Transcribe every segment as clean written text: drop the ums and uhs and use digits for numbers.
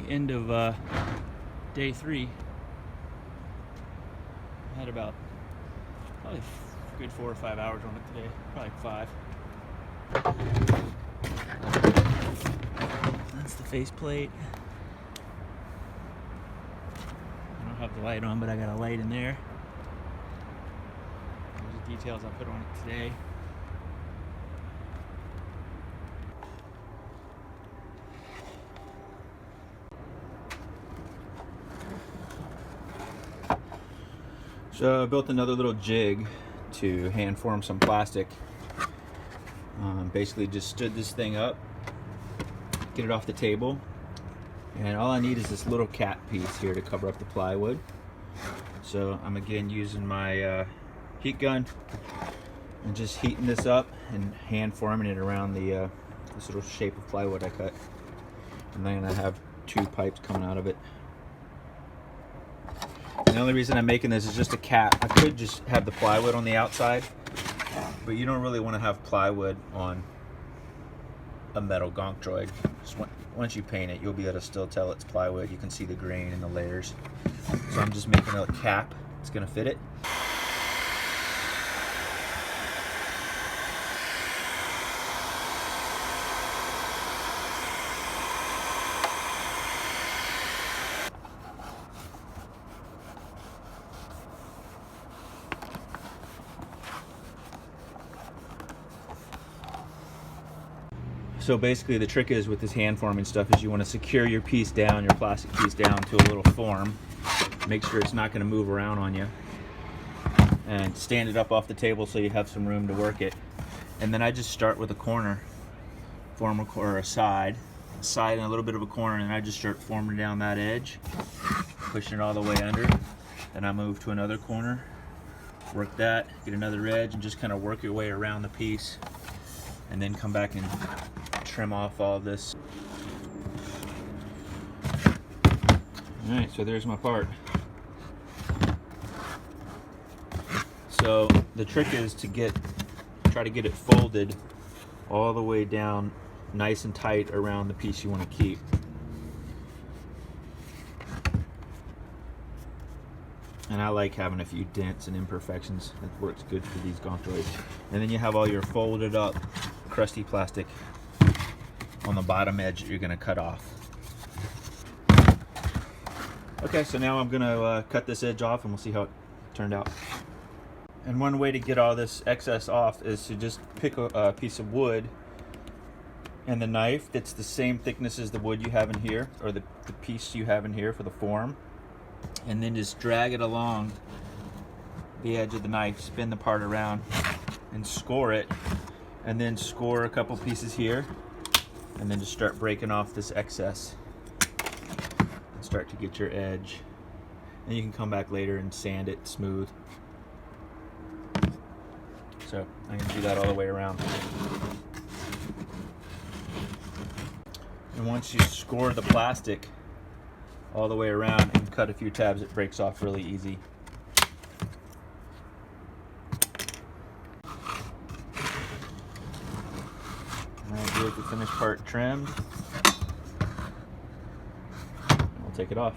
end of day 3. I had about probably a good 4 or 5 hours on it today, probably 5. That's the faceplate. I don't have the light on, but I got a light in there. Those are the details I put on it today. So I built another little jig to hand form some plastic. Basically just stood this thing up, get it off the table, and all I need is this little cap piece here to cover up the plywood. So I'm again using my heat gun and just heating this up and hand forming it around the this little shape of plywood I cut. And then I have 2 pipes coming out of it. And the only reason I'm making this is just a cap. I could just have the plywood on the outside, but you don't really want to have plywood on a metal Gonk Droid. Just once you paint it, you'll be able to still tell it's plywood. You can see the grain and the layers. So I'm just making a cap. It's going to fit it. So basically the trick is with this hand forming stuff is you want to secure your piece down, your plastic piece down to a little form. Make sure it's not going to move around on you. And stand it up off the table so you have some room to work it. And then I just start with a corner, form a side and a little bit of a corner, and I just start forming down that edge, pushing it all the way under. Then I move to another corner, work that, get another edge, and just kind of work your way around the piece. And then come back and trim off all of this. Alright, so there's my part. So the trick is to try to get it folded all the way down nice and tight around the piece you want to keep. And I like having a few dents and imperfections. That works good for these Gonk Droids. And then you have all your folded up crusty plastic on the bottom edge that you're going to cut off. Okay, so now I'm going to cut this edge off and we'll see how it turned out. And one way to get all this excess off is to just pick a piece of wood and the knife that's the same thickness as the wood you have in here, or the piece you have in here for the form, and then just drag it along the edge of the knife, spin the part around and score it, and then score a couple pieces here, and then just start breaking off this excess and start to get your edge. And you can come back later and sand it smooth. So I'm going to do that all the way around. And once you score the plastic all the way around and cut a few tabs, it breaks off really easy. Alright, here's the finished part trimmed. And we'll take it off.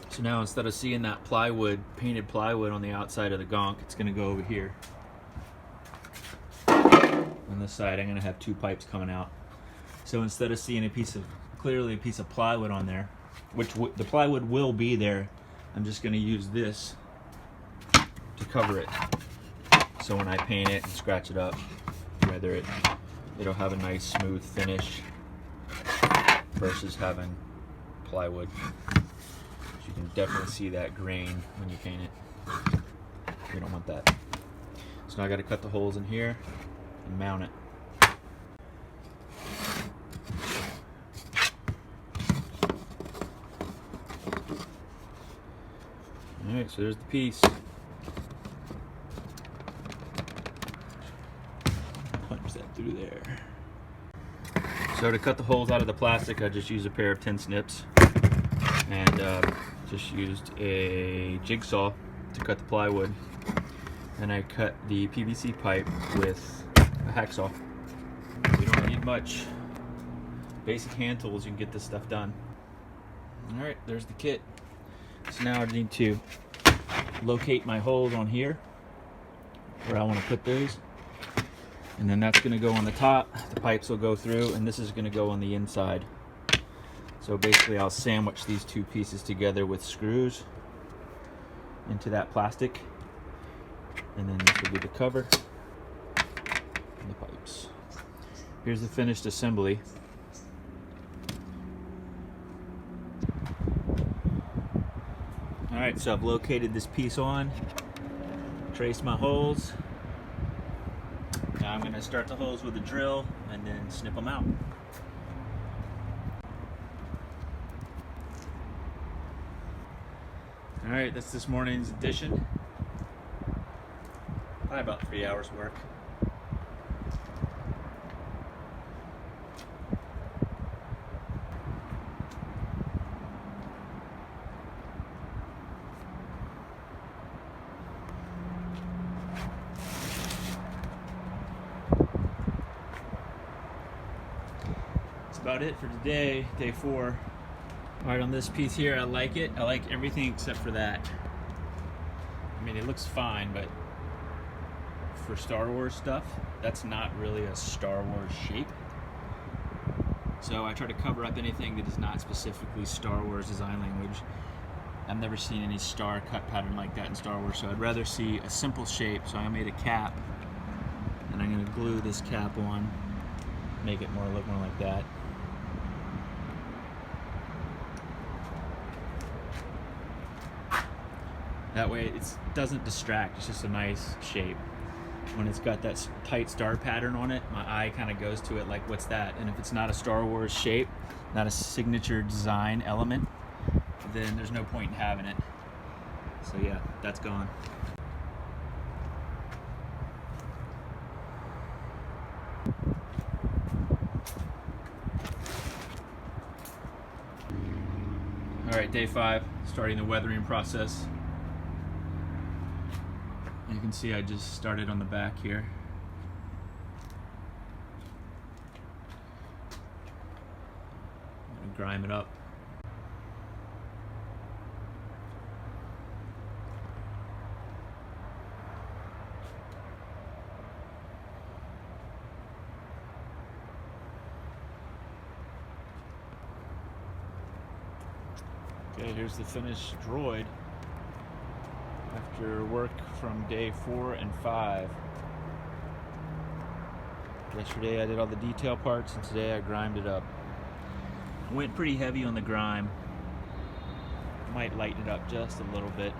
So now instead of seeing that plywood, painted plywood on the outside of the Gonk, it's going to go over here. On this side I'm going to have 2 pipes coming out. So instead of seeing clearly a piece of plywood on there, which the plywood will be there, I'm just going to use this to cover it. So when I paint it and scratch it up, it'll have a nice smooth finish versus having plywood. You can definitely see that grain when you paint it. You don't want that. So now I got to cut the holes in here and mount it. Alright, so there's the piece. Punch that through there. So to cut the holes out of the plastic, I just used a pair of tin snips and just used a jigsaw to cut the plywood. And I cut the PVC pipe with a hacksaw. much. Basic hand tools, you can get this stuff done. Alright, there's the kit. So now I need to locate my holes on here where I want to put those. And then that's going to go on the top. The pipes will go through, and this is going to go on the inside. So basically I'll sandwich these two pieces together with screws into that plastic. And then this will be the cover and the pipes. Here's the finished assembly. Alright, so I've located this piece on, traced my holes. Now I'm going to start the holes with a drill and then snip them out. Alright, that's this morning's edition. Probably about 3 hours work. About it for today, day 4. Alright, on this piece here, I like it. I like everything except for that. I mean, it looks fine, but for Star Wars stuff, that's not really a Star Wars shape. So I try to cover up anything that is not specifically Star Wars design language. I've never seen any star cut pattern like that in Star Wars, so I'd rather see a simple shape. So I made a cap, and I'm going to glue this cap on, make it look more like that. That way it doesn't distract, it's just a nice shape. When it's got that tight star pattern on it, my eye kind of goes to it like, what's that? And if it's not a Star Wars shape, not a signature design element, then there's no point in having it. So yeah, that's gone. Alright, day 5, starting the weathering process. You can see I just started on the back here. I'm gonna grime it up. Okay, here's the finished droid after work from day 4 and 5. Yesterday I did all the detail parts, and today I grimed it up. I went pretty heavy on the grime. Might lighten it up just a little bit.